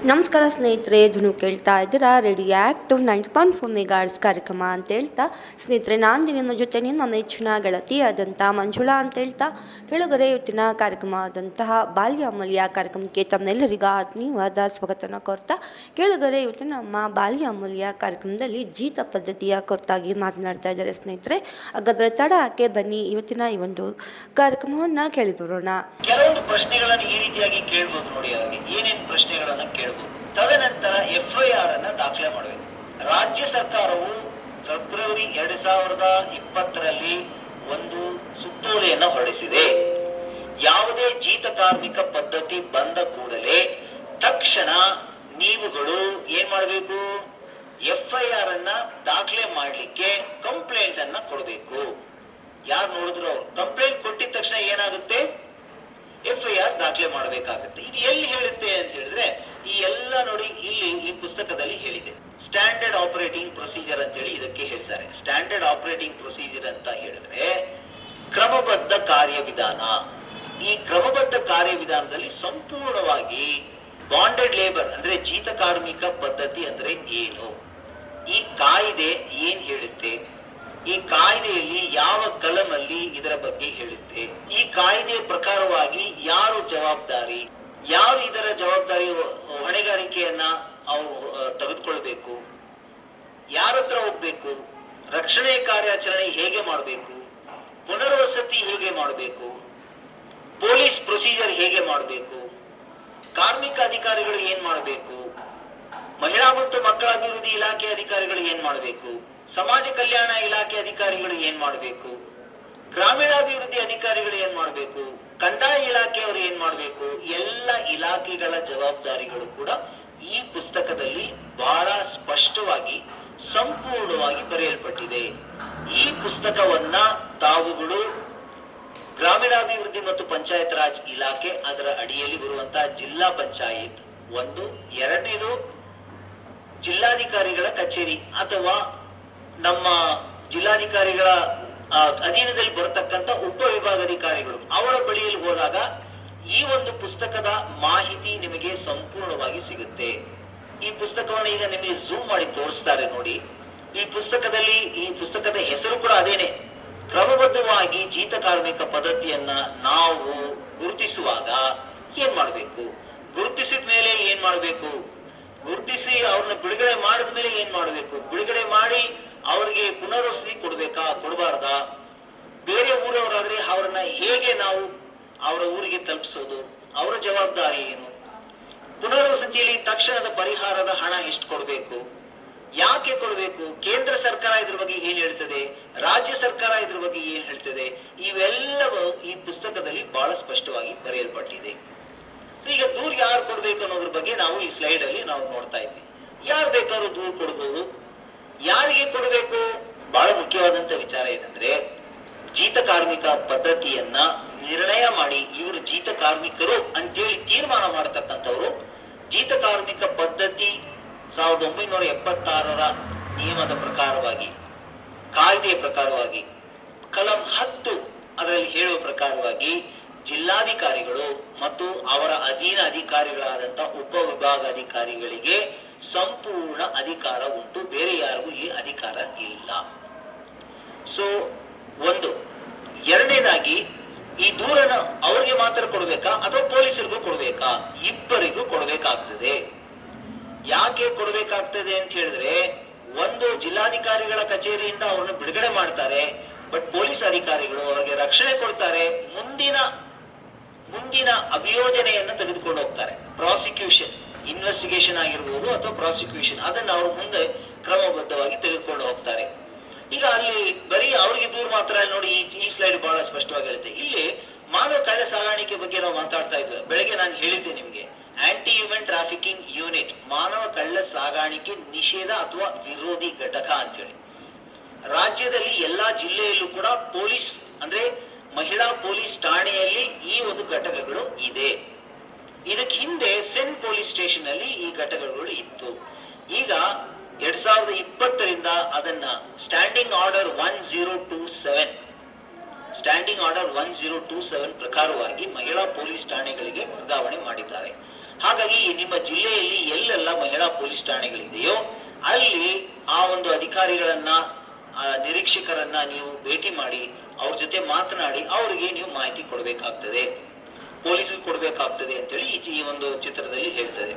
ನಮಸ್ಕಾರ ಸ್ನೇಹಿತರೆ, ಇದನ್ನು ಕೇಳ್ತಾ ಇದ್ದೀರಾ ರೇಡಿಯೋ ಆ್ಯಕ್ಟಿವ್ 90.4 ಮೆಗಾಹರ್ಟ್ಜ್ ಕಾರ್ಯಕ್ರಮ ಅಂತ ಹೇಳ್ತಾ ಸ್ನೇಹಿತರೆ, ನಾನು ನಿಮ್ಮ ಜೊತೆ ನನ್ನ ನೆಚ್ಚಿನ ಗೆಳತಿಯಾದಂಥ ಮಂಜುಳಾ ಅಂತ ಹೇಳ್ತಾ ಕೆಳಗರೆ ಇವತ್ತಿನ ಕಾರ್ಯಕ್ರಮ ಆದಂತಹ ಬಾಲ್ಯ ಅಮೂಲ್ಯ ಕಾರ್ಯಕ್ರಮಕ್ಕೆ ತಮ್ಮೆಲ್ಲರಿಗೂ ಆತ್ಮೀಯವಾದ ಸ್ವಾಗತನ ಕೋರ್ತಾ ಕೆಳಗರೆ ಇವತ್ತಿನ ನಮ್ಮ ಬಾಲ್ಯ ಅಮೂಲ್ಯ ಕಾರ್ಯಕ್ರಮದಲ್ಲಿ ಜೀತ ಪದ್ಧತಿಯ ಕುರಿತಾಗಿ ಮಾತನಾಡ್ತಾ ಇದ್ದಾರೆ ಸ್ನೇಹಿತರೆ. ಹಾಗಾದರೆ ತಡ ಹಾಕಿ ಬನ್ನಿ ಇವತ್ತಿನ ಈ ಒಂದು ಕಾರ್ಯಕ್ರಮವನ್ನು ಕೇಳಿಬರೋಣ. ಕೆಲವೊಂದು ಪ್ರಶ್ನೆಗಳನ್ನು ಈ ರೀತಿಯಾಗಿ ಕೇಳಬಹುದು ನೋಡಿ. ಅವರಿಗೆ ಏನೇನು ಪ್ರಶ್ನೆಗಳನ್ನ ಕೇಳಬಹುದು. ತದನಂತರ FIR ಅನ್ನ ದಾಖಲೆ ಮಾಡಬೇಕು. ರಾಜ್ಯ ಸರ್ಕಾರವು ಫೆಬ್ರವರಿ 2020ರಲ್ಲಿ ಒಂದು ಸುತ್ತೋಲೆಯನ್ನ ಹೊರಡಿಸಿದೆ. ಯಾವುದೇ ಜೀತ ಕಾರ್ಮಿಕ ಪದ್ಧತಿ ಬಂದ ಕೂಡಲೇ ತಕ್ಷಣ ನೀವುಗಳು ಏನ್ ಮಾಡಬೇಕು, FIR ಅನ್ನ ದಾಖಲೆ ಮಾಡ್ಲಿಕ್ಕೆ ಕಂಪ್ಲೇಂಟ್ ಅನ್ನ ಕೊಡಬೇಕು. ಯಾರು ನೋಡಿದ್ರು ಅವ್ರು ಕಂಪ್ಲೇಂಟ್ ಕೊಟ್ಟಿದ ತಕ್ಷಣ ಏನಾಗುತ್ತೆ, FIR ದಾಖಲೆ ಮಾಡಬೇಕಾಗುತ್ತೆ. ಇದು ಎಲ್ಲಿ ಹೇಳುತ್ತೆ ಅಂತ ಹೇಳಿದ್ರೆ, ಈ ಎಲ್ಲ ನೋಡಿ ಇಲ್ಲಿ ಈ ಪುಸ್ತಕದಲ್ಲಿ ಹೇಳಿದೆ. ಸ್ಟ್ಯಾಂಡರ್ಡ್ ಆಪರೇಟಿಂಗ್ ಪ್ರೊಸೀಜರ್ ಅಂತ ಹೇಳಿ ಇದಕ್ಕೆ ಹೇಳ್ತಾರೆ. ಸ್ಟ್ಯಾಂಡರ್ಡ್ ಆಪರೇಟಿಂಗ್ ಪ್ರೊಸೀಜರ್ ಅಂತ ಹೇಳಿದ್ರೆ ಕ್ರಮಬದ್ಧ ಕಾರ್ಯವಿಧಾನ. ಈ ಕ್ರಮಬದ್ಧ ಕಾರ್ಯವಿಧಾನದಲ್ಲಿ ಸಂಪೂರ್ಣವಾಗಿ ಬಾಂಡೆಡ್ ಲೇಬರ್ ಅಂದ್ರೆ ಜೀತ ಕಾರ್ಮಿಕ ಪದ್ಧತಿ ಅಂದ್ರೆ ಏನು, ಈ ಕಾಯ್ದೆ ಏನ್ ಹೇಳುತ್ತೆ, ಈ ಕಾಯ್ದೆಯಲ್ಲಿ ಯಾವ ಕಲಮಲ್ಲಿ ಇದರ ಬಗ್ಗೆ ಹೇಳುತ್ತೆ, ಈ ಕಾಯ್ದೆಯ ಪ್ರಕಾರವಾಗಿ ಯಾರು ಜವಾಬ್ದಾರಿ, ಯಾರು ಇದರ ಜವಾಬ್ದಾರಿ ಹೊಣೆಗಾರಿಕೆಯನ್ನ ಅವರು ತೆಗೆದುಕೊಳ್ಬೇಕು, ಯಾರ ಹತ್ರ ಹೋಗ್ಬೇಕು, ರಕ್ಷಣೆ ಕಾರ್ಯಾಚರಣೆ ಹೇಗೆ ಮಾಡಬೇಕು, ಪುನರ್ವಸತಿ ಹೇಗೆ ಮಾಡಬೇಕು, ಪೊಲೀಸ್ ಪ್ರೊಸೀಜರ್ ಹೇಗೆ ಮಾಡಬೇಕು, ಕಾರ್ಮಿಕ ಅಧಿಕಾರಿಗಳು ಏನ್ ಮಾಡಬೇಕು, ಮಹಿಳಾ ಮತ್ತು ಮಕ್ಕಳ ಅಭಿವೃದ್ಧಿ ಇಲಾಖೆ ಅಧಿಕಾರಿಗಳು ಏನ್ ಮಾಡಬೇಕು, ಸಮಾಜ ಕಲ್ಯಾಣ ಇಲಾಖೆ ಅಧಿಕಾರಿಗಳು ಏನ್ ಮಾಡಬೇಕು, ಗ್ರಾಮೀಣಾಭಿವೃದ್ಧಿ ಅಧಿಕಾರಿಗಳು ಏನ್ ಮಾಡಬೇಕು, ಕಂದಾಯ ಇಲಾಖೆಯವರು ಏನ್ ಮಾಡಬೇಕು, ಎಲ್ಲ ಇಲಾಖೆಗಳ ಜವಾಬ್ದಾರಿಗಳು ಕೂಡ ಈ ಪುಸ್ತಕದಲ್ಲಿ ಬಹಳ ಸ್ಪಷ್ಟವಾಗಿ ಸಂಪೂರ್ಣವಾಗಿ ಬರೆಯಲ್ಪಟ್ಟಿದೆ. ಈ ಪುಸ್ತಕವನ್ನ ತಾವುಗಳು ಗ್ರಾಮೀಣಾಭಿವೃದ್ಧಿ ಮತ್ತು ಪಂಚಾಯತ್ ರಾಜ್ ಇಲಾಖೆ ಅದರ ಅಡಿಯಲ್ಲಿ ಬರುವಂತಹ ಜಿಲ್ಲಾ ಪಂಚಾಯತ್ ಒಂದು, ಎರಡನೇದು ಜಿಲ್ಲಾಧಿಕಾರಿಗಳ ಕಚೇರಿ ಅಥವಾ ನಮ್ಮ ಜಿಲ್ಲಾಧಿಕಾರಿಗಳ ಅಧೀನದಲ್ಲಿ ಬರತಕ್ಕಂತ ಉಪವಿಭಾಗಾಧಿಕಾರಿಗಳು ಅವರ ಬಳಿಯಲ್ಲಿ ಹೋದಾಗ ಈ ಒಂದು ಪುಸ್ತಕದ ಮಾಹಿತಿ ನಿಮಗೆ ಸಂಪೂರ್ಣವಾಗಿ ಸಿಗುತ್ತೆ. ಈ ಪುಸ್ತಕವನ್ನು ಈಗ ನಿಮಗೆ ಝೂಮ್ ಮಾಡಿ ತೋರಿಸ್ತಾರೆ ನೋಡಿ. ಈ ಪುಸ್ತಕದ ಹೆಸರು ಕೂಡ ಅದೇನೆ. ಕ್ರಮಬದ್ಧವಾಗಿ ಜೀತ ಕಾರ್ಮಿಕ ಪದ್ಧತಿಯನ್ನ ನಾವು ಗುರುತಿಸುವಾಗ ಏನ್ ಮಾಡ್ಬೇಕು, ಗುರುತಿಸಿದ ಮೇಲೆ ಏನ್ ಮಾಡ್ಬೇಕು, ಗುರುತಿಸಿ ಅವ್ರನ್ನ ಬಿಡುಗಡೆ ಮಾಡಿದ ಮೇಲೆ ಏನ್ ಮಾಡ್ಬೇಕು, ಬಿಡುಗಡೆ ಮಾಡಿ ಅವ್ರಿಗೆ ಪುನರ್ವಸತಿ ಕೊಡ್ಬೇಕಾ ಕೊಡಬಾರ್ದಾ, ಬೇರೆ ಊರವರಾದ್ರೆ ಅವ್ರನ್ನ ಹೇಗೆ ನಾವು ಅವರ ಊರಿಗೆ ತಲುಪಿಸೋದು, ಅವರ ಜವಾಬ್ದಾರಿ ಏನು, ಪುನರ್ವಸತಿಯಲ್ಲಿ ತಕ್ಷಣದ ಪರಿಹಾರದ ಹಣ ಎಷ್ಟು ಕೊಡ್ಬೇಕು, ಯಾಕೆ ಕೊಡ್ಬೇಕು, ಕೇಂದ್ರ ಸರ್ಕಾರ ಇದ್ರ ಬಗ್ಗೆ ಏನ್ ಹೇಳ್ತದೆ, ರಾಜ್ಯ ಸರ್ಕಾರ ಇದ್ರ ಬಗ್ಗೆ ಏನ್ ಹೇಳ್ತದೆ, ಇವೆಲ್ಲವೂ ಈ ಪುಸ್ತಕದಲ್ಲಿ ಬಹಳ ಸ್ಪಷ್ಟವಾಗಿ ಬರೆಯಲ್ಪಟ್ಟಿದೆ. ಈಗ ದೂರು ಯಾರು ಕೊಡ್ಬೇಕು ಅನ್ನೋದ್ರ ಬಗ್ಗೆ ನಾವು ಈ ಸ್ಲೈಡ್ ಅಲ್ಲಿ ನಾವು ನೋಡ್ತಾ ಇದ್ವಿ. ಯಾರು ಬೇಕಾದ್ರೂ ದೂರು ಕೊಡ್ಬೋದು. ಯಾರಿಗೆ ಕೊಡಬೇಕು, ಬಹಳ ಮುಖ್ಯವಾದಂತ ವಿಚಾರ ಏನಂದ್ರೆ, ಜೀತ ಕಾರ್ಮಿಕ ಪದ್ಧತಿಯನ್ನ ನಿರ್ಣಯ ಮಾಡಿ ಇವರು ಜೀತ ಕಾರ್ಮಿಕರು ಅಂತೇಳಿ ತೀರ್ಮಾನ ಮಾಡತಕ್ಕಂಥವ್ರು ಜೀತ ಕಾರ್ಮಿಕ ಪದ್ಧತಿ 1976ರ ನಿಯಮದ ಪ್ರಕಾರವಾಗಿ, ಕಾಯ್ದೆಯ ಪ್ರಕಾರವಾಗಿ, ಕಲಂ 10 ಅದರಲ್ಲಿ ಹೇಳುವ ಪ್ರಕಾರವಾಗಿ ಜಿಲ್ಲಾಧಿಕಾರಿಗಳು ಮತ್ತು ಅವರ ಅಧೀನ ಅಧಿಕಾರಿಗಳಾದಂತಹ ಉಪವಿಭಾಗಾಧಿಕಾರಿಗಳಿಗೆ ಸಂಪೂರ್ಣ ಅಧಿಕಾರ ಉಂಟು. ಬೇರೆ ಯಾರಿಗೂ ಈ ಅಧಿಕಾರ ಇಲ್ಲ. ಸೊ ಒಂದು. ಎರಡನೇದಾಗಿ, ಈ ದೂರನ್ನ ಅವ್ರಿಗೆ ಮಾತ್ರ ಕೊಡ್ಬೇಕಾ ಅಥವಾ ಪೊಲೀಸರಿಗೂ ಕೊಡ್ಬೇಕಾ? ಇಬ್ಬರಿಗೂ ಕೊಡ್ಬೇಕಾಗ್ತದೆ. ಯಾಕೆ ಕೊಡ್ಬೇಕಾಗ್ತದೆ ಅಂತ ಹೇಳಿದ್ರೆ, ಒಂದು, ಜಿಲ್ಲಾಧಿಕಾರಿಗಳ ಕಚೇರಿಯಿಂದ ಅವ್ರನ್ನ ಬಿಡುಗಡೆ ಮಾಡ್ತಾರೆ, ಬಟ್ ಪೊಲೀಸ್ ಅಧಿಕಾರಿಗಳು ಅವರಿಗೆ ರಕ್ಷಣೆ ಕೊಡ್ತಾರೆ, ಮುಂದಿನ ಅಭಿಯೋಜನೆಯನ್ನ ತೆಗೆದುಕೊಂಡು ಹೋಗ್ತಾರೆ. ಪ್ರಾಸಿಕ್ಯೂಷನ್, ಇನ್ವೆಸ್ಟಿಗೇಷನ್ ಆಗಿರ್ಬೋದು ಅಥವಾ ಪ್ರಾಸಿಕ್ಯೂಷನ್, ಅದನ್ನ ಅವ್ರ ಮುಂದೆ ಕ್ರಮಬದ್ಧವಾಗಿ ತೆಗೆದುಕೊಂಡು ಹೋಗ್ತಾರೆ. ಈಗ ಅಲ್ಲಿ ಬರೀ ಅವ್ರಿಗೆ ದೂರ ಮಾತ್ರ ನೋಡಿ, ಈ ಸ್ಲೈಡ್ ಬಹಳ ಸ್ಪಷ್ಟವಾಗಿ ಹೇಳುತ್ತೆ. ಇಲ್ಲಿ ಮಾನವ ಕಳ್ಳ ಸಾಗಾಣಿಕೆ ಬಗ್ಗೆ ನಾವು ಮಾತಾಡ್ತಾ ಇದ್ವಿ. ಬೆಳಗ್ಗೆ ನಾನು ಹೇಳಿದ್ದೆ ನಿಮ್ಗೆ, ಆಂಟಿ ಹ್ಯೂಮನ್ ಟ್ರಾಫಿಕಿಂಗ್ ಯೂನಿಟ್, ಮಾನವ ಕಳ್ಳ ಸಾಗಾಣಿಕೆ ನಿಷೇಧ ಅಥವಾ ವಿರೋಧಿ ಘಟಕ ಅಂತೇಳಿ ರಾಜ್ಯದಲ್ಲಿ ಎಲ್ಲಾ ಜಿಲ್ಲೆಯಲ್ಲೂ ಕೂಡ ಪೊಲೀಸ್ ಅಂದ್ರೆ ಮಹಿಳಾ ಪೊಲೀಸ್ ಠಾಣೆಯಲ್ಲಿ ಈ ಒಂದು ಘಟಕಗಳು ಇದೆ. ಇದಕ್ಕೆ ಹಿಂದೆ ಸೆನ್ ಪೊಲೀಸ್ ಸ್ಟೇಷನ್ ಅಲ್ಲಿ ಈ ಘಟಕಗಳು ಇತ್ತು. ಈಗ 2020ರಿಂದ ಅದನ್ನ ಸ್ಟ್ಯಾಂಡಿಂಗ್ ಆರ್ಡರ್ 1027 ಪ್ರಕಾರವಾಗಿ ಮಹಿಳಾ ಪೊಲೀಸ್ ಠಾಣೆಗಳಿಗೆ ವರ್ಗಾವಣೆ ಮಾಡಿದ್ದಾರೆ. ಹಾಗಾಗಿ ನಿಮ್ಮ ಜಿಲ್ಲೆಯಲ್ಲಿ ಎಲ್ಲೆಲ್ಲ ಮಹಿಳಾ ಪೊಲೀಸ್ ಠಾಣೆಗಳಿದೆಯೋ ಅಲ್ಲಿ ಆ ಒಂದು ಅಧಿಕಾರಿಗಳನ್ನ ನಿರೀಕ್ಷಕರನ್ನ ನೀವು ಭೇಟಿ ಮಾಡಿ ಅವ್ರ ಜೊತೆ ಮಾತನಾಡಿ ಅವರಿಗೆ ನೀವು ಮಾಹಿತಿ ಕೊಡಬೇಕಾಗ್ತದೆ, ಪೊಲೀಸರು ಕೊಡಬೇಕಾಗ್ತದೆ ಅಂತೇಳಿ ಈ ಒಂದು ಚಿತ್ರದಲ್ಲಿ ಹೇಳ್ತದೆ.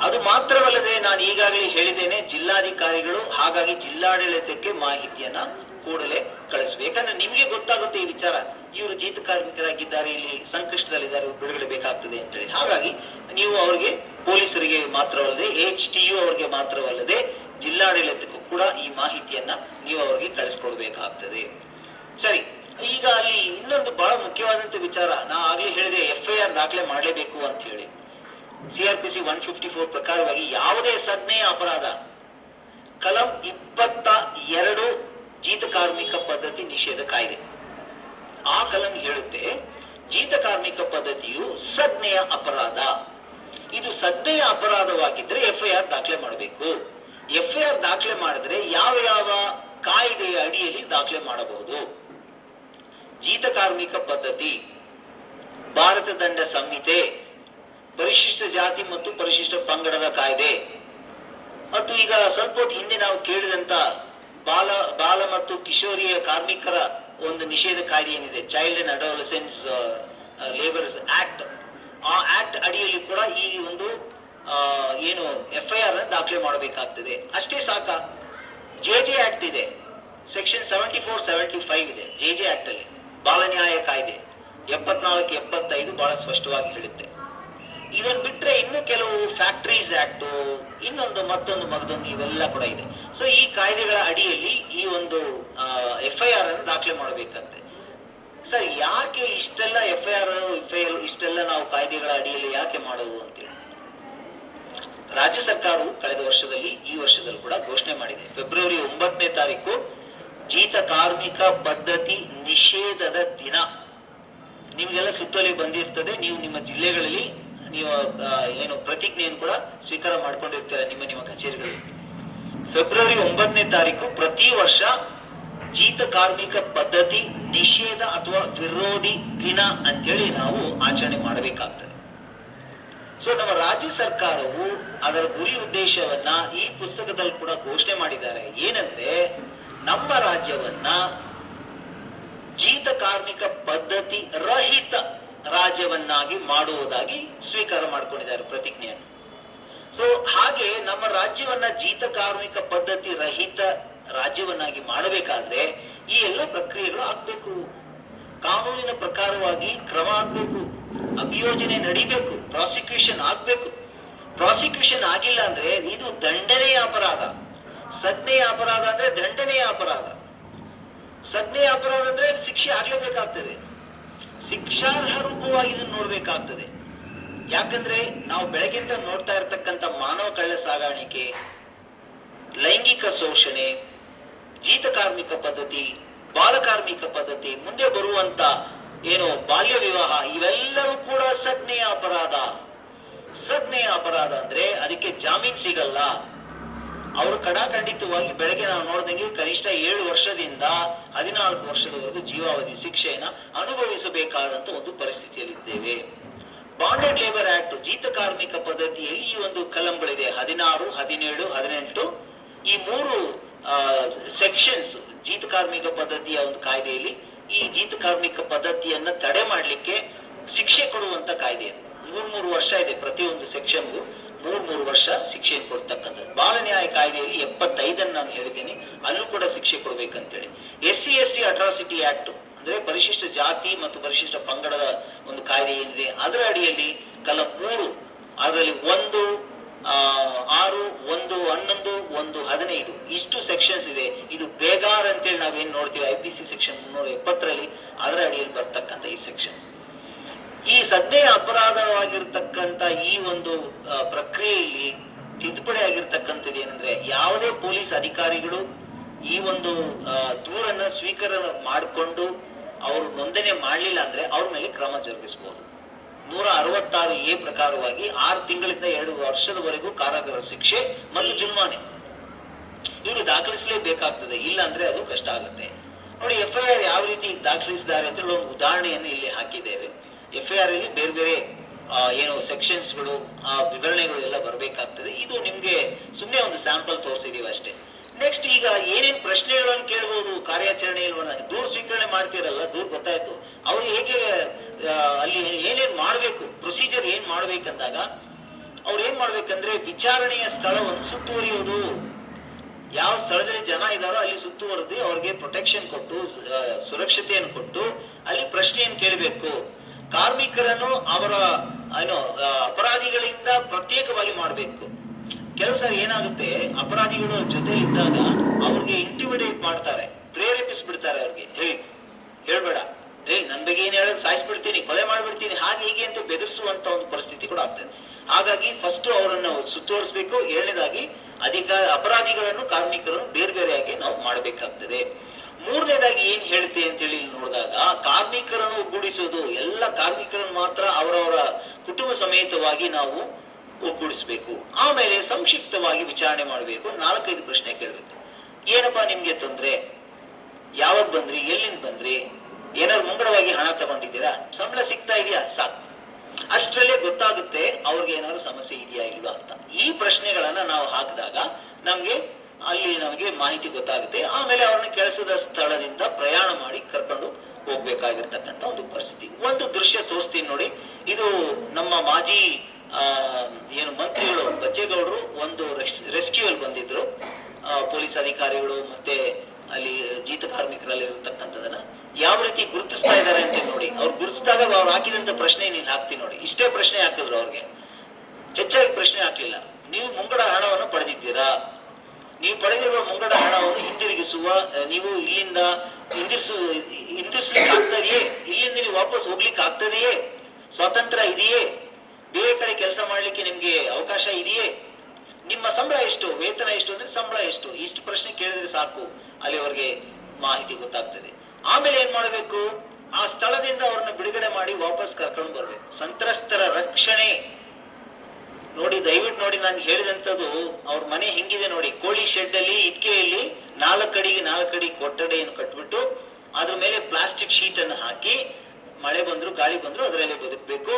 ಅದು ಮಾತ್ರವಲ್ಲದೆ ನಾನು ಈಗಾಗಲೇ ಹೇಳಿದ್ದೇನೆ, ಜಿಲ್ಲಾಧಿಕಾರಿಗಳು ಹಾಗಾಗಿ ಜಿಲ್ಲಾಡಳಿತಕ್ಕೆ ಮಾಹಿತಿಯನ್ನ ಕೂಡಲೇ ಕಳಿಸ್ಬೇಕು. ಯಾಕಂದ್ರೆ ನಿಮ್ಗೆ ಗೊತ್ತಾಗುತ್ತೆ ಈ ವಿಚಾರ, ಇವರು ಜೀತ ಕಾರ್ಮಿಕರಾಗಿದ್ದಾರೆ, ಇಲ್ಲಿ ಸಂಕಷ್ಟದಲ್ಲಿದ್ದಾರೆ, ಬಿಡುಗಡೆ ಬೇಕಾಗ್ತದೆ ಅಂತೇಳಿ. ಹಾಗಾಗಿ ನೀವು ಅವರಿಗೆ, ಪೊಲೀಸರಿಗೆ ಮಾತ್ರವಲ್ಲದೆ HTU ಅವರಿಗೆ ಮಾತ್ರವಲ್ಲದೆ ಜಿಲ್ಲಾಡಳಿತಕ್ಕೂ ಕೂಡ ಈ ಮಾಹಿತಿಯನ್ನ ನೀವು ಅವರಿಗೆ ಕಳಿಸ್ಕೊಡ್ಬೇಕಾಗ್ತದೆ. ಸರಿ, ಈಗ ಅಲ್ಲಿ ಇನ್ನೊಂದು ಬಹಳ ಮುಖ್ಯವಾದಂತ ವಿಚಾರ, ನಾ ಆಗ್ಲೇ ಹೇಳಿದೆ FIR ದಾಖಲೆ ಮಾಡಲೇಬೇಕು ಅಂತ ಹೇಳಿ. CRPC 154 ಪ್ರಕಾರವಾಗಿ ಯಾವುದೇ ಸಂಜ್ಞೆಯ ಅಪರಾಧ, ಕಲಂ 22 ಜೀತ ಕಾರ್ಮಿಕ ಪದ್ಧತಿ ನಿಷೇಧ ಕಾಯ್ದೆ, ಆ ಕಲಂ ಹೇಳುತ್ತೆ ಜೀತ ಕಾರ್ಮಿಕ ಪದ್ಧತಿಯು ಸಂಜ್ಞೆಯ ಅಪರಾಧ. ಇದು ಸಂಜ್ಞೆಯ ಅಪರಾಧವಾಗಿದ್ರೆ FIR ದಾಖಲೆ ಮಾಡಬೇಕು. FIR ದಾಖಲೆ ಮಾಡಿದ್ರೆ ಯಾವ ಯಾವ ಕಾಯ್ದೆಯ ಅಡಿಯಲ್ಲಿ ದಾಖಲೆ ಮಾಡಬಹುದು? ಜೀತ ಕಾರ್ಮಿಕ ಪದ್ಧತಿ, ಭಾರತ ದಂಡ ಸಂಹಿತೆ, ಪರಿಶಿಷ್ಟ ಜಾತಿ ಮತ್ತು ಪರಿಶಿಷ್ಟ ಪಂಗಡದ ಕಾಯ್ದೆ, ಮತ್ತು ಈಗ ಸ್ವಲ್ಪ ಹೊತ್ತು ಹಿಂದೆ ನಾವು ಕೇಳಿದಂತ ಬಾಲ ಮತ್ತು ಕಿಶೋರಿಯ ಕಾರ್ಮಿಕರ ಒಂದು ನಿಷೇಧ ಕಾಯ್ದೆ ಏನಿದೆ, child and adolescence labours act, ಆ ಆಕ್ಟ್ ಅಡಿಯಲ್ಲಿ ಕೂಡ ಈ ಒಂದು ಏನು FIR ಅನ್ನು ದಾಖಲೆ ಮಾಡಬೇಕಾಗ್ತದೆ. ಅಷ್ಟೇ ಸಾಕ, JJ ಆಕ್ಟ್ ಇದೆ, ಸೆಕ್ಷನ್ 74-75 ಇದೆ JJ ಆಕ್ಟ್ ಅಲ್ಲಿ, ಬಾಲ ನ್ಯಾಯ ಕಾಯ್ದೆ 74-75 ಬಹಳ ಸ್ಪಷ್ಟವಾಗಿ ಹೇಳುತ್ತೆ. ಇದನ್ನು ಬಿಟ್ರೆ ಇನ್ನು ಕೆಲವು ಫ್ಯಾಕ್ಟರೀಸ್ ಆಕ್ಟ್, ಇನ್ನೊಂದು ಮತ್ತೊಂದು ಇವೆಲ್ಲ ಕೂಡ ಇದೆ. ಸೊ ಈ ಕಾಯ್ದೆಗಳ ಅಡಿಯಲ್ಲಿ ಈ ಒಂದು FIR ಅನ್ನು ದಾಖಲೆ ಮಾಡಬೇಕಂತೆ. ಸರ್, ಯಾಕೆ ಇಷ್ಟೆಲ್ಲ FIR ಇಷ್ಟೆಲ್ಲ ನಾವು ಕಾಯ್ದೆಗಳ ಅಡಿಯಲ್ಲಿ ಯಾಕೆ ಮಾಡೋದು ಅಂತೇಳಿ ರಾಜ್ಯ ಸರ್ಕಾರವು ಕಳೆದ ವರ್ಷದಲ್ಲಿ, ಈ ವರ್ಷದಲ್ಲಿ ಕೂಡ ಘೋಷಣೆ ಮಾಡಿದೆ. ಫೆಬ್ರವರಿ 9ನೇ ತಾರೀಕು ಜೀತ ಕಾರ್ಮಿಕ ಪದ್ಧತಿ ನಿಷೇಧದ ದಿನ. ನಿಮ್ಗೆಲ್ಲ ಸುತ್ತೋಲೆ ಬಂದಿರ್ತದೆ, ನೀವು ನಿಮ್ಮ ಜಿಲ್ಲೆಗಳಲ್ಲಿ ನೀವು ಏನು ಪ್ರತಿಜ್ಞೆಯನ್ನು ಕೂಡ ಸ್ವೀಕಾರ ಮಾಡ್ಕೊಂಡಿರ್ತೀರ ನಿಮ್ಮ ಕಚೇರಿಗಳಲ್ಲಿ. ಫೆಬ್ರವರಿ 9ನೇ ತಾರೀಕು ಪ್ರತಿ ವರ್ಷ ಜೀತ ಕಾರ್ಮಿಕ ಪದ್ಧತಿ ನಿಷೇಧ ಅಥವಾ ವಿರೋಧಿ ದಿನ ಅಂತೇಳಿ ನಾವು ಆಚರಣೆ ಮಾಡಬೇಕಾಗ್ತದೆ. ಸೊ ನಮ್ಮ ರಾಜ್ಯ ಸರ್ಕಾರವು ಅದರ ಗುರಿ ಉದ್ದೇಶವನ್ನ ಈ ಪುಸ್ತಕದಲ್ಲಿ ಕೂಡ ಘೋಷಣೆ ಮಾಡಿದ್ದಾರೆ. ಏನಂದ್ರೆ, ನಮ್ಮ ರಾಜ್ಯವನ್ನ ಜೀತ ಕಾರ್ಮಿಕ ಪದ್ಧತಿ ರಹಿತ ರಾಜ್ಯವನ್ನಾಗಿ ಮಾಡುವುದಾಗಿ ಸ್ವೀಕಾರ ಮಾಡ್ಕೊಂಡಿದ್ದಾರೆ ಪ್ರತಿಜ್ಞೆಯನ್ನು. ಸೊ ಹಾಗೆ ನಮ್ಮ ರಾಜ್ಯವನ್ನ ಜೀತ ಕಾರ್ಮಿಕ ಪದ್ಧತಿ ರಹಿತ ರಾಜ್ಯವನ್ನಾಗಿ ಮಾಡಬೇಕಾದ್ರೆ ಈ ಎಲ್ಲ ಪ್ರಕ್ರಿಯೆಗಳು ಆಗ್ಬೇಕು, ಕಾನೂನಿನ ಪ್ರಕಾರವಾಗಿ ಕ್ರಮ ಆಗ್ಬೇಕು, ಅಭಿಯೋಜನೆ ನಡಿಬೇಕು, ಪ್ರಾಸಿಕ್ಯೂಷನ್ ಆಗ್ಬೇಕು. ಪ್ರಾಸಿಕ್ಯೂಷನ್ ಆಗಿಲ್ಲ ಅಂದ್ರೆ ಇದು ದಂಡನೆಯ ಅಪರಾಧ. ಸಂಜ್ಞೆಯ ಅಪರಾಧ ಅಂದ್ರೆ ದಂಡನೆಯ ಅಪರಾಧ. ಸಂಜ್ಞೆಯ ಅಪರಾಧ ಅಂದ್ರೆ ಶಿಕ್ಷೆ ಆಗ್ಲೇಬೇಕಾಗ್ತದೆ, ಶಿಕ್ಷಾರ್ಹ ರೂಪವಾಗಿ ಇದನ್ನು ನೋಡ್ಬೇಕಾಗ್ತದೆ. ಯಾಕಂದ್ರೆ ನಾವು ಬೆಳಗಿಂದ ನೋಡ್ತಾ ಇರ್ತಕ್ಕಂಥ ಮಾನವ ಕಳ್ಳ ಸಾಗಾಣಿಕೆ, ಲೈಂಗಿಕ ಶೋಷಣೆ, ಜೀತ ಕಾರ್ಮಿಕ ಪದ್ಧತಿ, ಬಾಲಕಾರ್ಮಿಕ ಪದ್ಧತಿ, ಮುಂದೆ ಬರುವಂತ ಏನು ಬಾಲ್ಯ ವಿವಾಹ, ಇವೆಲ್ಲವೂ ಕೂಡ ಸಂಜ್ಞೆಯ ಅಪರಾಧ. ಸಂಜ್ಞೆಯ ಅಪರಾಧ ಅಂದ್ರೆ ಅದಕ್ಕೆ ಜಾಮೀನ್ ಸಿಗಲ್ಲ. ಅವರು ಕಡಾಖಂಡಿತವಾಗಿ ಬೆಳಗ್ಗೆ ನಾವು ನೋಡಿದಂಗೆ ಕನಿಷ್ಠ 7 ವರ್ಷದಿಂದ 14 ವರ್ಷದವರೆಗೂ ಜೀವಾವಧಿ ಶಿಕ್ಷೆಯನ್ನ ಅನುಭವಿಸಬೇಕಾದಂತ ಒಂದು ಪರಿಸ್ಥಿತಿಯಲ್ಲಿದ್ದೇವೆ. ಬಾಂಡೆಡ್ ಲೇಬರ್ ಆಕ್ಟ್, ಜೀತ ಕಾರ್ಮಿಕ ಪದ್ಧತಿಯಲ್ಲಿ ಈ ಒಂದು ಕಲಂಗಳಿದೆ, 16, 17, 18. ಈ 3 ಸೆಕ್ಷನ್ಸ್ ಜೀತ ಕಾರ್ಮಿಕ ಪದ್ಧತಿಯ ಒಂದು ಕಾಯ್ದೆಯಲ್ಲಿ ಈ ಜೀತ ಕಾರ್ಮಿಕ ಪದ್ಧತಿಯನ್ನ ತಡೆ ಮಾಡ್ಲಿಕ್ಕೆ ಶಿಕ್ಷೆ ಕೊಡುವಂತ ಕಾಯ್ದೆ. 3 ವರ್ಷ ಇದೆ ಪ್ರತಿಯೊಂದು ಸೆಕ್ಷನ್ಗೂ, 3 ವರ್ಷ ಶಿಕ್ಷೆ ಕೊಡ್ತಕ್ಕಂಥದ್ದು. ಬಾಲ ನ್ಯಾಯ ಕಾಯ್ದೆಯಲ್ಲಿ 75 ನಾನು ಹೇಳಿದ್ದೀನಿ, ಅಲ್ಲೂ ಕೂಡ ಶಿಕ್ಷೆ ಕೊಡ್ಬೇಕಂತೇಳಿ. SC ಅಟ್ರಾಸಿಟಿ ಆಕ್ಟ್ ಅಂದ್ರೆ ಪರಿಶಿಷ್ಟ ಜಾತಿ ಮತ್ತು ಪರಿಶಿಷ್ಟ ಪಂಗಡದ ಒಂದು ಕಾಯ್ದೆ ಏನಿದೆ ಅದರ ಅಡಿಯಲ್ಲಿ ಕಲಂ 3, ಅದರಲ್ಲಿ 1, 6, 1, 11, 1, 15 ಇಷ್ಟು ಸೆಕ್ಷನ್ಸ್ ಇದೆ. ಇದು ಬೇಗಾರ್ ಅಂತೇಳಿ ನಾವೇನ್ ನೋಡ್ತೀವಿ IPC ಸೆಕ್ಷನ್ 370ರಲ್ಲಿ, ಅದರ ಅಡಿಯಲ್ಲಿ ಬರ್ತಕ್ಕಂಥ ಈ ಸೆಕ್ಷನ್. ಈ ಸಂಜ್ಞೆಯ ಅಪರಾಧವಾಗಿರ್ತಕ್ಕಂಥ ಈ ಒಂದು ಪ್ರಕ್ರಿಯೆಯಲ್ಲಿ ತಿದ್ದುಪಡಿ ಆಗಿರ್ತಕ್ಕಂಥದ್ದು ಏನಂದ್ರೆ, ಯಾವುದೇ ಪೊಲೀಸ್ ಅಧಿಕಾರಿಗಳು ಈ ಒಂದು ದೂರನ್ನ ಸ್ವೀಕಾರ ಮಾಡಿಕೊಂಡು ಅವರು ನೋಂದಣಿ ಮಾಡಲಿಲ್ಲ ಅಂದ್ರೆ ಅವ್ರ ಮೇಲೆ ಕ್ರಮ ಜರುಗಿಸಬಹುದು. 166A ಪ್ರಕಾರವಾಗಿ 6 ತಿಂಗಳಿಂದ 2 ವರ್ಷದವರೆಗೂ ಕಾರಾಗೃಹ ಶಿಕ್ಷೆ ಮತ್ತು ಜುಲ್ಮಾನೆ ಇವರು ದಾಖಲಿಸಲೇಬೇಕಾಗ್ತದೆ. ಇಲ್ಲ ಅಂದ್ರೆ ಅದು ಕಷ್ಟ ಆಗುತ್ತೆ. ನೋಡಿ, FIR ಯಾವ ರೀತಿ ದಾಖಲಿಸಿದ್ದಾರೆ ಅಂತ ಒಂದು ಉದಾಹರಣೆಯನ್ನು ಇಲ್ಲಿ ಹಾಕಿದ್ದೇವೆ. FIR ಅಲ್ಲಿ ಬೇರೆ ಬೇರೆ ಏನು ಸೆಕ್ಷನ್ಸ್ಗಳು, ಆ ವಿವರಣೆಗಳು ಎಲ್ಲ ಬರಬೇಕಾಗ್ತದೆ. ಇದು ನಿಮ್ಗೆ ಸುಮ್ಮನೆ ಒಂದು ಸ್ಯಾಂಪಲ್ ತೋರಿಸಿದೀವಿ ಅಷ್ಟೇ. ನೆಕ್ಸ್ಟ್ ಈಗ ಏನೇನ್ ಪ್ರಶ್ನೆಗಳನ್ನು ಕೇಳ್ಬೋದು ಕಾರ್ಯಾಚರಣೆಯಲ್ಲಿ, ದೂರು ಸ್ವೀಕರಣೆ ಮಾಡ್ತಿರಲ್ಲ, ದೂರು ಗೊತ್ತಾಯ್ತು, ಅವ್ರು ಹೇಗೆ ಅಲ್ಲಿ ಏನೇನ್ ಮಾಡ್ಬೇಕು, ಪ್ರೊಸೀಜರ್ ಏನ್ ಮಾಡ್ಬೇಕಂದಾಗ ಅವ್ರು ಏನ್ ಮಾಡ್ಬೇಕಂದ್ರೆ ವಿಚಾರಣೆಯ ಸ್ಥಳವನ್ನು ಸುತ್ತುವರಿಯೋದು. ಯಾವ ಸ್ಥಳದಲ್ಲಿ ಜನ ಇದ್ದಾರೋ ಅಲ್ಲಿ ಸುತ್ತುವರೆದು ಅವ್ರಿಗೆ ಪ್ರೊಟೆಕ್ಷನ್ ಕೊಟ್ಟು ಸುರಕ್ಷತೆಯನ್ನು ಕೊಟ್ಟು ಅಲ್ಲಿ ಪ್ರಶ್ನೆಯನ್ನು ಕೇಳಬೇಕು. ಕಾರ್ಮಿಕರನ್ನು ಅವರ ಅಪರಾಧಿಗಳಿಂದ ಪ್ರತ್ಯೇಕವಾಗಿ ಮಾಡಬೇಕು. ಕೆಲವು ಸಾರಿ ಏನಾಗುತ್ತೆ, ಅಪರಾಧಿಗಳು ಜೊತೆ ಇದ್ದಾಗ ಅವ್ರಿಗೆ ಇಂಟಿಮಿಡೇಟ್ ಮಾಡ್ತಾರೆ, ಪ್ರೇರೇಪಿಸ್ಬಿಡ್ತಾರೆ. ಅವ್ರಿಗೆ ಹೇಳ್ಬೇಡ, ನನ್ ಬಗ್ಗೆ ಏನ್ ಹೇಳೋದು, ಸಾಯಿಸ್ಬಿಡ್ತೀನಿ, ಕೊಲೆ ಮಾಡ್ಬಿಡ್ತೀನಿ, ಹಾಗೆ ಹೀಗೆ ಅಂತ ಬೆದರಿಸುವಂತ ಒಂದು ಪರಿಸ್ಥಿತಿ ಕೂಡ ಆಗ್ತದೆ. ಹಾಗಾಗಿ ಫಸ್ಟ್ ಅವರನ್ನು ಸುತ್ತುವರಿಸಬೇಕು. ಎರಡನೇದಾಗಿ ಅಪರಾಧಿಗಳನ್ನು ಕಾರ್ಮಿಕರನ್ನು ಬೇರೆ ಬೇರೆಯಾಗಿ ನಾವು ಮಾಡಬೇಕಾಗ್ತದೆ. ಮೂರನೇದಾಗಿ ಏನ್ ಹೇಳುತ್ತೆ ಅಂತೇಳಿ ನೋಡಿದಾಗ ಕಾರ್ಮಿಕರನ್ನು ಒಗ್ಗೂಡಿಸೋದು, ಎಲ್ಲ ಕಾರ್ಮಿಕರನ್ನು ಮಾತ್ರ ಅವರವರ ಕುಟುಂಬ ಸಮೇತವಾಗಿ ನಾವು ಒಗ್ಗೂಡಿಸ್ಬೇಕು. ಆಮೇಲೆ ಸಂಕ್ಷಿಪ್ತವಾಗಿ ವಿಚಾರಣೆ ಮಾಡಬೇಕು. 4-5 ಪ್ರಶ್ನೆ ಕೇಳಬೇಕು. ಏನಪ್ಪಾ ನಿಮ್ಗೆ ತೊಂದ್ರೆ, ಯಾವಾಗ ಬಂದ್ರಿ, ಎಲ್ಲಿಂದ ಬಂದ್ರಿ, ಏನಾದ್ರು ಮುಂಗಡವಾಗಿ ಹಣ ತಗೊಂಡಿದ್ದೀರಾ, ಸಂಬಳ ಸಿಗ್ತಾ ಇದೆಯಾ, ಸಾಕು. ಅಷ್ಟರಲ್ಲೇ ಗೊತ್ತಾಗುತ್ತೆ ಅವ್ರಿಗೆ ಏನಾದ್ರು ಸಮಸ್ಯೆ ಇದೆಯಾ ಇಲ್ವಾ ಅಂತ. ಈ ಪ್ರಶ್ನೆಗಳನ್ನ ನಾವು ಹಾಕಿದಾಗ ನಮಗೆ ಮಾಹಿತಿ ಗೊತ್ತಾಗುತ್ತೆ. ಆಮೇಲೆ ಅವ್ರನ್ನ ಕೆಲಸದ ಸ್ಥಳದಿಂದ ಪ್ರಯಾಣ ಮಾಡಿ ಕರ್ಕೊಂಡು ಹೋಗ್ಬೇಕಾಗಿರ್ತಕ್ಕಂಥ ಒಂದು ಪರಿಸ್ಥಿತಿ. ಒಂದು ದೃಶ್ಯ ತೋರಿಸ್ತೀನಿ ನೋಡಿ. ಇದು ನಮ್ಮ ಮಾಜಿ ಮಂತ್ರಿಗಳು ಬಚ್ಚೇಗೌಡರು ಒಂದು ರೆಸ್ಕ್ಯೂ ಅಲ್ಲಿ ಬಂದಿದ್ರು. ಪೊಲೀಸ್ ಅಧಿಕಾರಿಗಳು ಮತ್ತೆ ಅಲ್ಲಿ ಜೀತ ಕಾರ್ಮಿಕರಲ್ಲಿ ಇರತಕ್ಕಂಥದನ್ನ ಯಾವ ರೀತಿ ಗುರುತಿಸ್ತಾ ಇದ್ದಾರೆ ಅಂತ ನೋಡಿ. ಅವ್ರು ಗುರುತಿಸಿದಾಗ ಅವ್ರು ಹಾಕಿದಂತ ಪ್ರಶ್ನೆ ನೀನ್ ಹಾಕ್ತೀನಿ ನೋಡಿ. ಇಷ್ಟೇ ಪ್ರಶ್ನೆ ಹಾಕಿದ್ರು, ಅವ್ರಿಗೆ ಹೆಚ್ಚಾಗಿ ಪ್ರಶ್ನೆ ಹಾಕ್ಲಿಲ್ಲ. ನೀವು ಮುಂಗಡ ಹಣವನ್ನು ಪಡೆದಿದ್ದೀರಾ, ನೀವು ಪಡೆದಿರುವ ಮುಂಗಡ ಹಣವನ್ನು ಹಿಂದಿರುಗಿಸುವ, ನೀವು ಇಲ್ಲಿಂದ ಹಿಂದಿರ್ಸ್ಲಿಕ್ಕೆ ಆಗ್ತದೆಯೇ, ಇಲ್ಲಿಂದ ನೀವು ವಾಪಸ್ ಹೋಗ್ಲಿಕ್ಕೆ ಆಗ್ತದೆಯೇ, ಸ್ವಾತಂತ್ರ್ಯ ಇದೆಯೇ, ಬೇರೆ ಕಡೆ ಕೆಲಸ ಮಾಡ್ಲಿಕ್ಕೆ ನಿಮ್ಗೆ ಅವಕಾಶ ಇದೆಯೇ, ನಿಮ್ಮ ಸಂಬಳ ಎಷ್ಟು, ವೇತನ ಎಷ್ಟು ಅಂದ್ರೆ ಸಂಬಳ ಎಷ್ಟು, ಇಷ್ಟು ಪ್ರಶ್ನೆ ಕೇಳಿದ್ರೆ ಸಾಕು, ಅಲ್ಲಿ ಅವ್ರಿಗೆ ಮಾಹಿತಿ ಗೊತ್ತಾಗ್ತದೆ. ಆಮೇಲೆ ಏನ್ ಮಾಡ್ಬೇಕು, ಆ ಸ್ಥಳದಿಂದ ಅವ್ರನ್ನ ಬಿಡುಗಡೆ ಮಾಡಿ ವಾಪಸ್ ಕರ್ಕೊಂಡು ಬರ್ಬೇಕು. ಸಂತ್ರಸ್ತರ ರಕ್ಷಣೆ ನೋಡಿ, ದಯವಿಟ್ಟು ನೋಡಿ, ನಾನು ಹೇಳಿದಂಥದ್ದು ಅವ್ರ ಮನೆ ಹೆಂಗಿದೆ ನೋಡಿ. ಕೋಳಿ ಶೆಡ್ ಅಲ್ಲಿ ಇಟ್ಕೆಯಲ್ಲಿ 4 ಅಡಿ ಕೊಠಡಿಯನ್ನು ಕಟ್ಬಿಟ್ಟು ಅದ್ರ ಮೇಲೆ ಪ್ಲಾಸ್ಟಿಕ್ ಶೀಟ್ ಅನ್ನು ಹಾಕಿ ಮಳೆ ಬಂದ್ರು ಗಾಳಿ ಬಂದ್ರು ಅದರಲ್ಲಿ ಬದುಕಬೇಕು.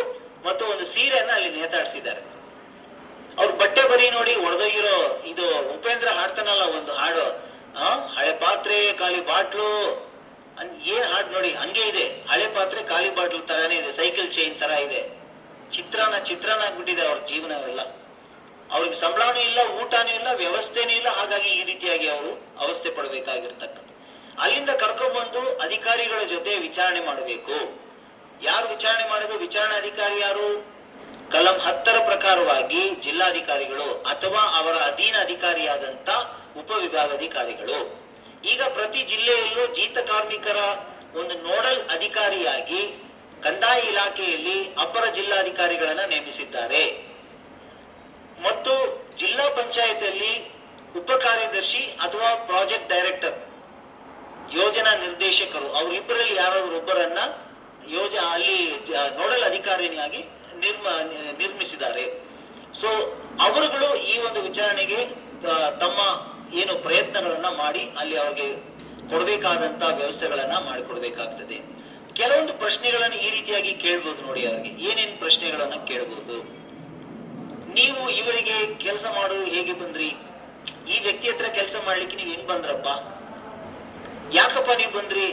ಮತ್ತು ಒಂದು ಸೀರೆಯನ್ನ ಅಲ್ಲಿ ನೇತಾಡಿಸಿದ್ದಾರೆ. ಅವ್ರ ಬಟ್ಟೆ ಬರಿ ನೋಡಿ ಒಡೆದೋಗಿರೋ, ಇದು ಉಪೇಂದ್ರ ಹಾಡ್ತಾನಲ್ಲ ಒಂದು ಹಾಡು, ಹಳೆ ಪಾತ್ರೆ ಖಾಲಿ ಬಾಟ್ಲು, ಏನ್ ಹಾಡು ನೋಡಿ, ಹಂಗೆ ಇದೆ. ಹಳೆ ಪಾತ್ರೆ ಖಾಲಿ ಬಾಟ್ಲು ತರಾನೇ ಇದೆ, ಸೈಕಲ್ ಚೈನ್ ತರ ಇದೆ. ಚಿತ್ರಾನ್ನ ಆಗ್ಬಿಟ್ಟಿದೆ ಅವ್ರ ಜೀವನವೆಲ್ಲ. ಅವ್ರಿಗೆ ಸಂಬಳನೂ ಇಲ್ಲ, ಊಟನೂ ಇಲ್ಲ, ವ್ಯವಸ್ಥೆನೂ ಇಲ್ಲ. ಹಾಗಾಗಿ ಈ ರೀತಿಯಾಗಿ ಅವರು ಅವಸ್ಥೆ ಪಡಬೇಕಾಗಿರ್ತಕ್ಕಂಥ. ಅಲ್ಲಿಂದ ಕರ್ಕೊಂಡ್ಬಂದು ಅಧಿಕಾರಿಗಳ ಜೊತೆ ವಿಚಾರಣೆ ಮಾಡಬೇಕು. ಯಾರು ವಿಚಾರಣೆ ಮಾಡೋದು, ವಿಚಾರಣಾಧಿಕಾರಿ ಯಾರು, ಕಲಂ 10 ಪ್ರಕಾರವಾಗಿ ಜಿಲ್ಲಾಧಿಕಾರಿಗಳು ಅಥವಾ ಅವರ ಅಧೀನ ಅಧಿಕಾರಿಯಾದಂತ ಉಪವಿಭಾಗಾಧಿಕಾರಿಗಳು. ಈಗ ಪ್ರತಿ ಜಿಲ್ಲೆಯಲ್ಲೂ ಜೀತ ಕಾರ್ಮಿಕರ ಒಂದು ನೋಡಲ್ ಅಧಿಕಾರಿಯಾಗಿ ಕಂದಾಯ ಇಲಾಖೆಯಲ್ಲಿ ಅಪರ ಜಿಲ್ಲಾಧಿಕಾರಿಗಳನ್ನ ನೇಮಿಸಿದ್ದಾರೆ. ಮತ್ತು ಜಿಲ್ಲಾ ಪಂಚಾಯತ್ ಉಪ ಕಾರ್ಯದರ್ಶಿ ಅಥವಾ ಪ್ರಾಜೆಕ್ಟ್ ಡೈರೆಕ್ಟರ್, ಯೋಜನಾ ನಿರ್ದೇಶಕರು, ಅವರಿಬ್ಬರಲ್ಲಿ ಯಾರಾದ್ರೂ ಒಬ್ಬರನ್ನ ಅಲ್ಲಿ ನೋಡಲ್ ಅಧಿಕಾರಿಯಾಗಿ ನಿರ್ಮಿಸಿದ್ದಾರೆ. ಸೊ ಅವರುಗಳು ಈ ಒಂದು ವಿಚಾರಣೆಗೆ ತಮ್ಮ ಏನು ಪ್ರಯತ್ನಗಳನ್ನ ಮಾಡಿ ಅಲ್ಲಿ ಅವ್ರಿಗೆ ಕೊಡಬೇಕಾದಂತ ವ್ಯವಸ್ಥೆಗಳನ್ನ ಮಾಡಿಕೊಡ್ಬೇಕಾಗ್ತದೆ. ಕೆಲವೊಂದು ಪ್ರಶ್ನೆಗಳನ್ನ ಈ ರೀತಿಯಾಗಿ ಕೇಳ್ಬೋದು ನೋಡಿ. ಅವ್ರಿಗೆ ಏನೇನ್ ಪ್ರಶ್ನೆಗಳನ್ನ ಕೇಳ್ಬೋದು, ನೀವು ಇವರಿಗೆ ಕೆಲಸ ಮಾಡೋದು ಹೇಗೆ ಬಂದ್ರಿ, ಈ ವ್ಯಕ್ತಿ ಹತ್ರ ಕೆಲಸ ಮಾಡ್ಲಿಕ್ಕೆ ನೀವ್ ಹೆಂಗ್ ಬಂದ್ರಪ್ಪ, ಯಾಕಪ್ಪ ನೀವು ಬಂದ್ರಿ,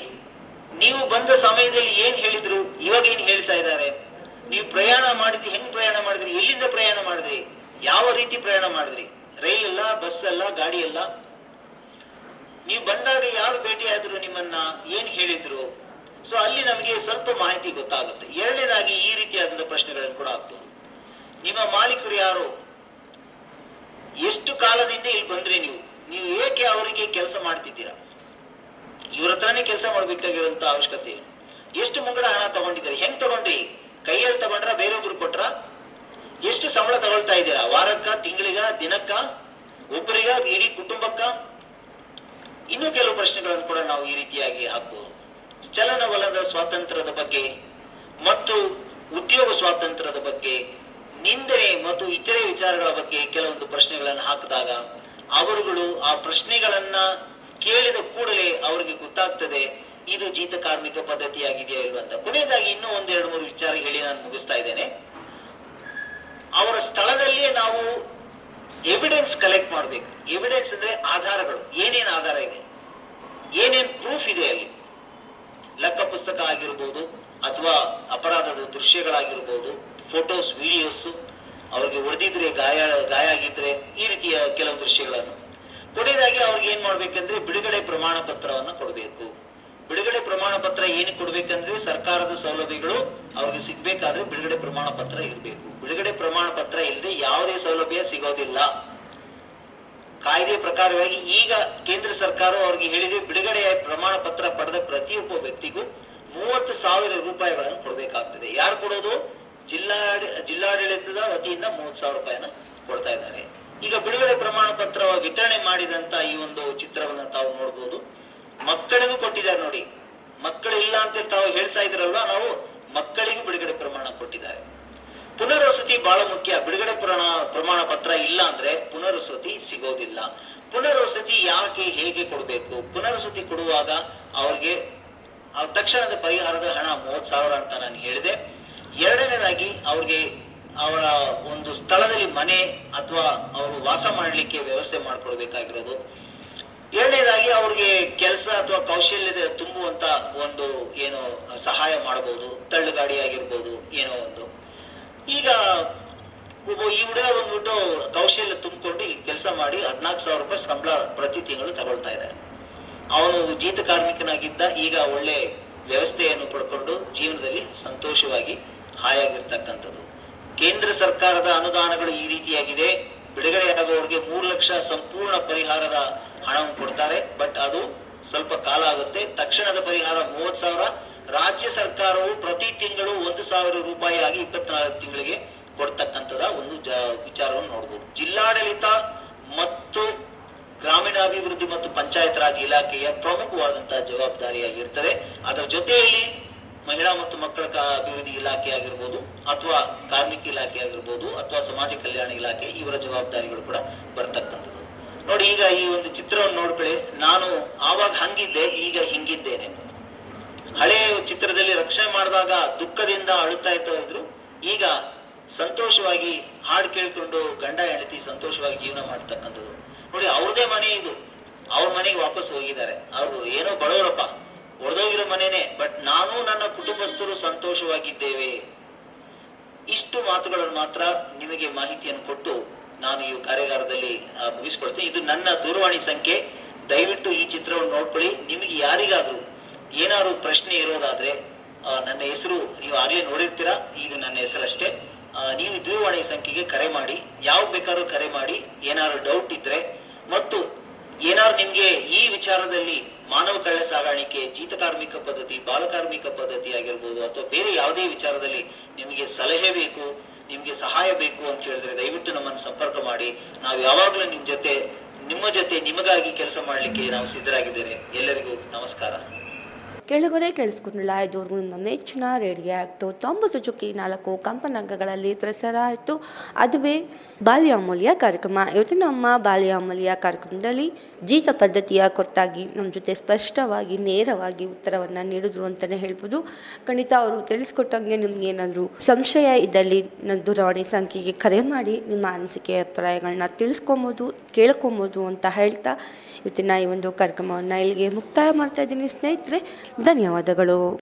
ನೀವು ಬಂದ ಸಮಯದಲ್ಲಿ ಏನ್ ಹೇಳಿದ್ರು, ಇವಾಗ ಏನ್ ಹೇಳ್ತಾ ಇದ್ದಾರೆ, ನೀವು ಪ್ರಯಾಣ ಮಾಡಿದ್ರಿ, ಹೆಂಗ್ ಪ್ರಯಾಣ ಮಾಡಿದ್ರಿ, ಎಲ್ಲಿಂದ ಪ್ರಯಾಣ ಮಾಡಿದ್ರಿ, ಯಾವ ರೀತಿ ಪ್ರಯಾಣ ಮಾಡಿದ್ರಿ, ರೈಲ್ ಅಲ್ಲ, ಬಸ್ ಅಲ್ಲ, ಗಾಡಿ ಅಲ್ಲ, ನೀವು ಬಂದಾಗ ಯಾರು ಭೇಟಿ ಆದ್ರು, ನಿಮ್ಮನ್ನ ಏನ್ ಹೇಳಿದ್ರು. ಸೊ ಅಲ್ಲಿ ನಮಗೆ ಸ್ವಲ್ಪ ಮಾಹಿತಿ ಗೊತ್ತಾಗುತ್ತೆ. ಎರಡನೇದಾಗಿ ಈ ರೀತಿಯಾದ ಪ್ರಶ್ನೆಗಳನ್ನು ಕೂಡ ಆಗ್ತದೆ. ನಿಮ್ಮ ಮಾಲೀಕರು ಯಾರು, ಎಷ್ಟು ಕಾಲದಿಂದ ಇಲ್ಲಿ ಬಂದ್ರಿ, ನೀವು ಏಕೆ ಅವರಿಗೆ ಕೆಲಸ ಮಾಡ್ತಿದ್ದೀರಾ, ಇವ್ರ ಹತ್ರನೇ ಕೆಲಸ ಮಾಡ್ಬೇಕಾಗಿರುವಂತ ಅವಶ್ಯಕತೆ ಇಲ್ಲ. ಎಷ್ಟು ಮುಂಗಡ ಹಣ ತಗೊಂಡಿದ್ದೀರಿ, ಹೆಂಗ್ ತಗೊಂಡ್ರಿ, ಕೈಯಲ್ಲಿ ತಗೊಂಡ್ರ, ಬೇರೊಬ್ರು ಕೊಟ್ರ, ಎಷ್ಟು ಸಂಬಳ ತಗೊಳ್ತಾ ಇದ್ದೀರಾ, ವಾರಕ್ಕ, ತಿಂಗಳಿಗ, ದಿನಕ್ಕ, ಒಬ್ಬರಿಗ, ಇಡೀ ಕುಟುಂಬಕ್ಕ. ಇನ್ನೂ ಕೆಲವು ಪ್ರಶ್ನೆಗಳನ್ನು ಕೂಡ ನಾವು ಈ ರೀತಿಯಾಗಿ ಹಾಕಬಹುದು. ಚಲನವಲನದ ಸ್ವಾತಂತ್ರ್ಯದ ಬಗ್ಗೆ ಮತ್ತು ಉದ್ಯೋಗ ಸ್ವಾತಂತ್ರ್ಯದ ಬಗ್ಗೆ, ನಿಂದನೆ ಮತ್ತು ಇತರೆ ವಿಚಾರಗಳ ಬಗ್ಗೆ ಕೆಲವೊಂದು ಪ್ರಶ್ನೆಗಳನ್ನು ಹಾಕಿದಾಗ ಅವರುಗಳು ಆ ಪ್ರಶ್ನೆಗಳನ್ನ ಕೇಳಿದ ಕೂಡಲೇ ಅವರಿಗೆ ಗೊತ್ತಾಗ್ತದೆ ಇದು ಜೀತ ಕಾರ್ಮಿಕ ಪದ್ಧತಿಯಾಗಿದೆಯಾ ಇಲ್ವಾ ಅಂತ. ಕೊನೆಯದಾಗಿ ಇನ್ನೂ 1-2-3 ವಿಚಾರ ಹೇಳಿ ನಾನು ಮುಗಿಸ್ತಾ ಇದ್ದೇನೆ. ಅವರ ಸ್ಥಳದಲ್ಲಿಯೇ ನಾವು ಎವಿಡೆನ್ಸ್ ಕಲೆಕ್ಟ್ ಮಾಡಬೇಕು. ಎವಿಡೆನ್ಸ್ ಅಂದ್ರೆ ಆಧಾರಗಳು, ಏನೇನು ಆಧಾರ ಇದೆ, ಏನೇನು ಪ್ರೂಫ್ ಇದೆ ಅಲ್ಲಿ, ಲೆಕ್ಕ ಪುಸ್ತಕ ಆಗಿರ್ಬೋದು ಅಥವಾ ಅಪರಾಧದ ದೃಶ್ಯಗಳಾಗಿರ್ಬೋದು, ಫೋಟೋಸ್, ವಿಡಿಯೋಸ್, ಅವ್ರಿಗೆ ಹೊಡೆದಿದ್ರೆ ಗಾಯ ಆಗಿದ್ರೆ ಈ ರೀತಿಯ ಕೆಲವು ದೃಶ್ಯಗಳನ್ನು. ಕೊನೆಯದಾಗಿ ಅವ್ರಿಗೆ ಏನ್ ಮಾಡ್ಬೇಕಂದ್ರೆ ಬಿಡುಗಡೆ ಪ್ರಮಾಣ ಪತ್ರವನ್ನ ಕೊಡಬೇಕು. ಬಿಡುಗಡೆ ಪ್ರಮಾಣ ಪತ್ರ ಏನಕ್ಕೆ ಕೊಡ್ಬೇಕಂದ್ರೆ ಸರ್ಕಾರದ ಸೌಲಭ್ಯಗಳು ಅವ್ರಿಗೆ ಸಿಗ್ಬೇಕಾದ್ರೆ ಬಿಡುಗಡೆ ಪ್ರಮಾಣ ಪತ್ರ ಇರಬೇಕು. ಬಿಡುಗಡೆ ಪ್ರಮಾಣ ಪತ್ರ ಇಲ್ಲದೆ ಯಾವುದೇ ಸೌಲಭ್ಯ ಸಿಗೋದಿಲ್ಲ. ಕಾಯ್ದೆ ಪ್ರಕಾರವಾಗಿ ಈಗ ಕೇಂದ್ರ ಸರ್ಕಾರ ಅವ್ರಿಗೆ ಹೇಳಿದ್ರೆ ಬಿಡುಗಡೆಯ ಪ್ರಮಾಣ ಪತ್ರ ಪಡೆದ ಪ್ರತಿಯೊಬ್ಬ ವ್ಯಕ್ತಿಗೂ 30,000 ರೂಪಾಯಿಗಳನ್ನು ಕೊಡಬೇಕಾಗ್ತದೆ. ಯಾರು ಕೊಡೋದು? ಜಿಲ್ಲಾಡಳಿತದ ವತಿಯಿಂದ 30,000 ರೂಪಾಯಿನ ಕೊಡ್ತಾ ಇದ್ದಾರೆ. ಈಗ ಬಿಡುಗಡೆ ಪ್ರಮಾಣ ಪತ್ರ ವಿತರಣೆ ಮಾಡಿದಂತ ಈ ಒಂದು ಚಿತ್ರವನ್ನ ತಾವು ನೋಡ್ಬೋದು. ಮಕ್ಕಳಿಗೂ ಕೊಟ್ಟಿದ್ದಾರೆ ನೋಡಿ. ಮಕ್ಕಳು ಇಲ್ಲ ಅಂತ ತಾವು ಹೇಳ್ತಾ ಇದ್ರಲ್ವಾ, ನಾವು ಮಕ್ಕಳಿಗೂ ಬಿಡುಗಡೆ ಪ್ರಮಾಣ ಕೊಟ್ಟಿದ್ದಾರೆ. ಪುನರ್ವಸತಿ ಬಹಳ ಮುಖ್ಯ. ಬಿಡುಗಡೆ ಪ್ರಮಾಣ ಪತ್ರ ಇಲ್ಲ ಅಂದ್ರೆ ಪುನರ್ವಸತಿ ಸಿಗೋದಿಲ್ಲ. ಪುನರ್ವಸತಿ ಯಾಕೆ, ಹೇಗೆ ಕೊಡಬೇಕು? ಪುನರ್ವಸತಿ ಕೊಡುವಾಗ ಅವ್ರಿಗೆ ತಕ್ಷಣದ ಪರಿಹಾರದ ಹಣ 30,000 ಅಂತ ನಾನು ಹೇಳಿದೆ. ಎರಡನೇದಾಗಿ ಅವ್ರಿಗೆ ಅವರ ಒಂದು ಸ್ಥಳದಲ್ಲಿ ಮನೆ ಅಥವಾ ಅವರು ವಾಸ ಮಾಡಲಿಕ್ಕೆ ವ್ಯವಸ್ಥೆ ಮಾಡ್ಕೊಡ್ಬೇಕಾಗಿರೋದು. ಎರಡನೇದಾಗಿ ಅವ್ರಿಗೆ ಕೆಲಸ ಅಥವಾ ಕೌಶಲ್ಯದ ತುಂಬುವಂತ ಒಂದು ಏನು ಸಹಾಯ ಮಾಡಬಹುದು, ತಳ್ಳುಗಾಡಿ ಆಗಿರ್ಬೋದು, ಏನೋ ಒಂದು. ಈಗ ಈ ಹುಡುಗ ಬಂದ್ಬಿಟ್ಟು ಕೌಶಲ್ಯ ತುಂಬಿಕೊಂಡು ಕೆಲಸ ಮಾಡಿ 14,000 ರೂಪಾಯಿ ಸಂಬಳ ಪ್ರತಿ ತಿಂಗಳು ತಗೊಳ್ತಾ ಇದ್ದಾರೆ. ಅವನು ಜೀತ ಕಾರ್ಮಿಕನಾಗಿದ್ದ, ಈಗ ಒಳ್ಳೆ ವ್ಯವಸ್ಥೆಯನ್ನು ಪಡ್ಕೊಂಡು ಜೀವನದಲ್ಲಿ ಸಂತೋಷವಾಗಿ ಹಾಯಾಗಿರ್ತಕ್ಕಂಥದ್ದು. ಕೇಂದ್ರ ಸರ್ಕಾರದ ಅನುದಾನಗಳು ಈ ರೀತಿಯಾಗಿದೆ. ಬಿಡುಗಡೆಯಾಗುವವರಿಗೆ 3 ಲಕ್ಷ ಸಂಪೂರ್ಣ ಪರಿಹಾರದ ಹಣವನ್ನು ಕೊಡ್ತಾರೆ. ಬಟ್ ಅದು ಸ್ವಲ್ಪ ಕಾಲ ಆಗುತ್ತೆ. ತಕ್ಷಣದ ಪರಿಹಾರ 30,000. ರಾಜ್ಯ ಸರ್ಕಾರವು ಪ್ರತಿ ತಿಂಗಳು 1,000 ರೂಪಾಯಿ ಆಗಿ 24 ತಿಂಗಳಿಗೆ ಕೊಡ್ತಕ್ಕಂಥದ ಒಂದು ವಿಚಾರವನ್ನು ನೋಡಬಹುದು. ಜಿಲ್ಲಾಡಳಿತ ಮತ್ತು ಗ್ರಾಮೀಣಾಭಿವೃದ್ಧಿ ಮತ್ತು ಪಂಚಾಯತ್ ರಾಜ್ ಇಲಾಖೆಯ ಪ್ರಮುಖವಾದಂತಹ ಜವಾಬ್ದಾರಿಯಾಗಿರ್ತದೆ. ಅದರ ಜೊತೆಯಲ್ಲಿ ಮಹಿಳಾ ಮತ್ತು ಮಕ್ಕಳ ಅಭಿವೃದ್ಧಿ ಇಲಾಖೆ ಆಗಿರ್ಬೋದು ಅಥವಾ ಕಾರ್ಮಿಕ ಇಲಾಖೆ ಆಗಿರ್ಬೋದು ಅಥವಾ ಸಮಾಜ ಕಲ್ಯಾಣ ಇಲಾಖೆ, ಇವರ ಜವಾಬ್ದಾರಿಗಳು ಕೂಡ ಬರ್ತಕ್ಕಂಥದ್ದು. ನೋಡಿ, ಈಗ ಈ ಒಂದು ಚಿತ್ರವನ್ನು ನೋಡ್ಕೊಳ್ಳಿ. ನಾನು ಆವಾಗ ಹಂಗಿದ್ದೆ, ಈಗ ಹಿಂಗಿದ್ದೇನೆ. ಹಳೆ ಚಿತ್ರದಲ್ಲಿ ರಕ್ಷಣೆ ಮಾಡಿದಾಗ ದುಃಖದಿಂದ ಅಳುತ್ತಾ ಇದ್ರು. ಈಗ ಸಂತೋಷವಾಗಿ ಹಾಡು ಕೇಳ್ಕೊಂಡು ಗಂಡ ಹೆಂಡತಿ ಸಂತೋಷವಾಗಿ ಜೀವನ ಮಾಡ್ತಕ್ಕಂಥದ್ದು. ನೋಡಿ, ಅವ್ರದೇ ಮನೆ ಇದು, ಅವ್ರ ಮನೆಗೆ ವಾಪಸ್ ಹೋಗಿದ್ದಾರೆ. ಅವರು ಏನೋ ಬಡವರಪ್ಪ, ಹೊಡೆದೋಗಿರೋ ಮನೆನೇ, ಬಟ್ ನಾನು ನನ್ನ ಕುಟುಂಬಸ್ಥರು ಸಂತೋಷವಾಗಿದ್ದೇವೆ. ಇಷ್ಟು ಮಾತುಗಳನ್ನು ಮಾತ್ರ ನಿಮಗೆ ಮಾಹಿತಿಯನ್ನು ಕೊಟ್ಟು ನಾನು ಈ ಕಾರ್ಯಾಗಾರದಲ್ಲಿ ಮುಗಿಸ್ಕೊಳ್ತೇನೆ. ಇದು ನನ್ನ ದೂರವಾಣಿ ಸಂಖ್ಯೆ. ದಯವಿಟ್ಟು ಈ ಚಿತ್ರವನ್ನು ನೋಡ್ಕೊಳ್ಳಿ. ನಿಮಗೆ ಯಾರಿಗಾದ್ರೂ ಏನಾದ್ರು ಪ್ರಶ್ನೆ ಇರೋದಾದ್ರೆ ನನ್ನ ಹೆಸರು ನೀವು ಆಗ್ಲೇ ನೋಡಿರ್ತೀರಾ, ಇದು ನನ್ನ ಹೆಸರಷ್ಟೇ. ನೀವು ದೂರವಾಣಿ ಸಂಖ್ಯೆಗೆ ಕರೆ ಮಾಡಿ, ಯಾವ ಬೇಕಾದ್ರೂ ಕರೆ ಮಾಡಿ. ಏನಾದ್ರು ಡೌಟ್ ಇದ್ರೆ ಮತ್ತು ಏನಾದ್ರು ನಿಮ್ಗೆ ಈ ವಿಚಾರದಲ್ಲಿ ಮಾನವ ಕಳ್ಳ ಸಾಗಾಣಿಕೆ, ಜೀತ ಕಾರ್ಮಿಕ ಪದ್ಧತಿ, ಬಾಲಕಾರ್ಮಿಕ ಪದ್ಧತಿ ಆಗಿರ್ಬೋದು ಅಥವಾ ಬೇರೆ ಯಾವುದೇ ವಿಚಾರದಲ್ಲಿ ನಿಮಗೆ ಸಲಹೆ ಬೇಕು, ನಿಮ್ಗೆ ಸಹಾಯ ಬೇಕು ಅಂತ ಹೇಳಿದ್ರೆ ದಯವಿಟ್ಟು ನಮ್ಮನ್ನು ಸಂಪರ್ಕ ಮಾಡಿ. ನಾವು ಯಾವಾಗಲೂ ನಿಮ್ಮ ಜೊತೆ ನಿಮಗಾಗಿ ಕೆಲಸ ಮಾಡಲಿಕ್ಕೆ ನಾವು ಸಿದ್ಧರಾಗಿದ್ದೇವೆ. ಎಲ್ಲರಿಗೂ ನಮಸ್ಕಾರ. ಕೆಳಗಡೆ ಕೇಳಿಸ್ಕೊಂಡಲ್ಲ, ಇದುವರೆಗೂ ನನ್ನ ನೆಚ್ಚಿನ ರೇಡಿಯೋ ಆ್ಯಕ್ಟು 90.4 ಕಂಪನಾಂಕಗಳಲ್ಲಿ ಪ್ರಸಾರ ಆಯಿತು. ಅದುವೇ ಬಾಲ್ಯಾಮೂಲ್ಯ ಕಾರ್ಯಕ್ರಮ. ಇವತ್ತು ನಮ್ಮ ಬಾಲ್ಯಾಮೂಲ್ಯ ಕಾರ್ಯಕ್ರಮದಲ್ಲಿ ಜೀತ ಪದ್ಧತಿಯ ಕುರಿತಾಗಿ ನಮ್ಮ ಜೊತೆ ಸ್ಪಷ್ಟವಾಗಿ ನೇರವಾಗಿ ಉತ್ತರವನ್ನು ನೀಡಿದ್ರು ಅಂತಲೇ ಹೇಳ್ಬೋದು. ಖಂಡಿತ ಅವರು ತಿಳಿಸ್ಕೊಟ್ಟಂಗೆ ನಿಮ್ಗೆ ಏನಾದರೂ ಸಂಶಯ ಇದ್ದಲ್ಲಿ ನನ್ನ ದೂರವಾಣಿ ಸಂಖ್ಯೆಗೆ ಕರೆ ಮಾಡಿ ನಿಮ್ಮ ಅನಿಸಿಕೆ ಅಭಿಪ್ರಾಯಗಳನ್ನ ಕೇಳ್ಕೊಬೋದು ಅಂತ ಹೇಳ್ತಾ ಇವತ್ತಿನ ಈ ಒಂದು ಕಾರ್ಯಕ್ರಮವನ್ನು ಇಲ್ಲಿಗೆ ಮುಕ್ತಾಯ ಮಾಡ್ತಾ ಇದ್ದೀನಿ ಸ್ನೇಹಿತರೆ. ಧನ್ಯವಾದಗಳು.